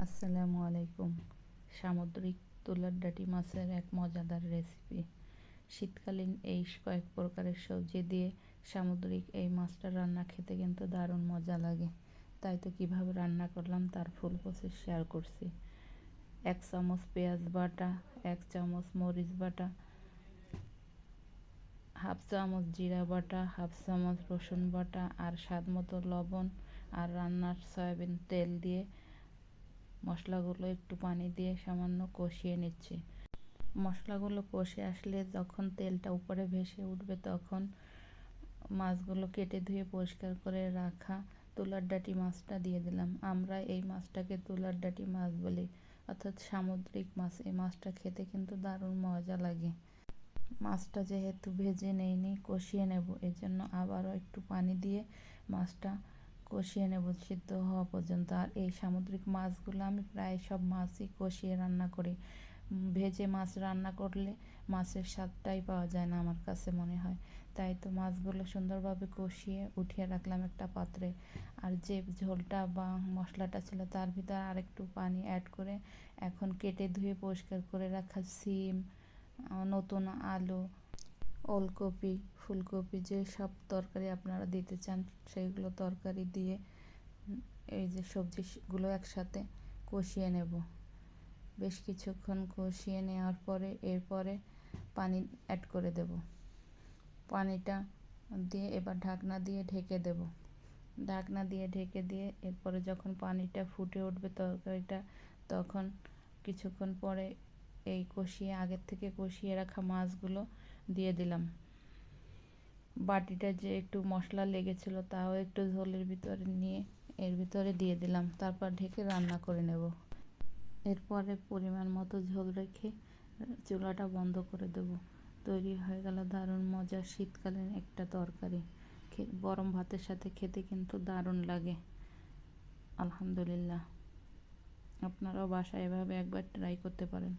আসসালামু আলাইকুম। সামুদ্রিক তুলার ডাঁটি মাছের এক মজাদার রেসিপি। শীতকালীন এই কয়েক প্রকারের সবজি দিয়ে সামুদ্রিক এই মাছটা রান্না খেতে কিন্তু দারুণ মজা লাগে। তাই তো কিভাবে রান্না করলাম তার ফুল প্রসেস শেয়ার করছি। 1 চামচ পেঁয়াজ বাটা, 1 চামচ মরিচ বাটা, হাফ চামচ জিরা বাটা, হাফ চামচ রসুন বাটা, আর স্বাদ মতো লবণ আর রান্নার সয়াবিন তেল দিয়ে মশলাগুলো একটু পানি দিয়ে সামান্য কষিয়ে নিচ্ছি। মশলাগুলো কষে আসলে যখন তেলটা উপরে ভেসে উঠবে তখন মাছগুলো কেটে ধুয়ে পরিষ্কার করে রাখা তুলার ডাঁটি মাছটা দিয়ে দিলাম। আমরা এই মাছটাকে তুলার ডাঁটি মাছ বলি, অর্থাৎ সামুদ্রিক মাছ। এই মাছটা খেতে কিন্তু দারুণ মজা লাগে। মাছটা যেহেতু ভেজে নেইনি, কষিয়ে নেব, এই জন্য আবারও একটু পানি দিয়ে মাছটা কষিয়ে নেব সিদ্ধ হওয়া পর্যন্ত। আর এই সামুদ্রিক মাছগুলো আমি প্রায় সব মাছই কষিয়ে রান্না করি। ভেজে মাছ রান্না করলে মাছের স্বাদটাই পাওয়া যায় না আমার কাছে মনে হয়। তাই তো মাছগুলো সুন্দরভাবে কষিয়ে উঠিয়ে রাখলাম একটা পাত্রে। আর যে ঝোলটা বা মশলাটা ছিল তার ভিতরে আরেকটু পানি অ্যাড করে এখন কেটে ধুয়ে পরিষ্কার করে রাখা সিম, নতুন আলু, ওলকপি, ফুলকপি, যে সব তরকারি আপনারা দিতে চান সেইগুলো তরকারি দিয়ে এই যে সবজিগুলো একসাথে কষিয়ে নেব। বেশ কিছুক্ষণ কষিয়ে নেওয়ার পরে এরপরে পানি অ্যাড করে দেব। পানিটা দিয়ে এবার ঢাকনা দিয়ে ঢেকে দেব। ঢাকনা দিয়ে ঢেকে দিয়ে এরপরে যখন পানিটা ফুটে উঠবে তরকারিটা, তখন কিছুক্ষণ পরে এই আগের থেকে কষিয়ে রাখা মাছগুলো দিয়ে দিলাম। বাটিটা যে একটু মশলা লেগেছিল তাও একটু ঝোলের ভিতরে নিয়ে এর ভিতরে দিয়ে দিলাম। তারপর ঢেকে রান্না করে নেব। এরপরে পরিমাণ মতো ঝোল রেখে চুলাটা বন্ধ করে দেব। তৈরি হয়ে গেল দারুণ মজার শীতকালীন একটা তরকারি। গরম ভাতের সাথে খেতে কিন্তু দারুণ লাগে। আলহামদুলিল্লাহ, আপনারাও বাসায় এভাবে একবার ট্রাই করতে পারেন।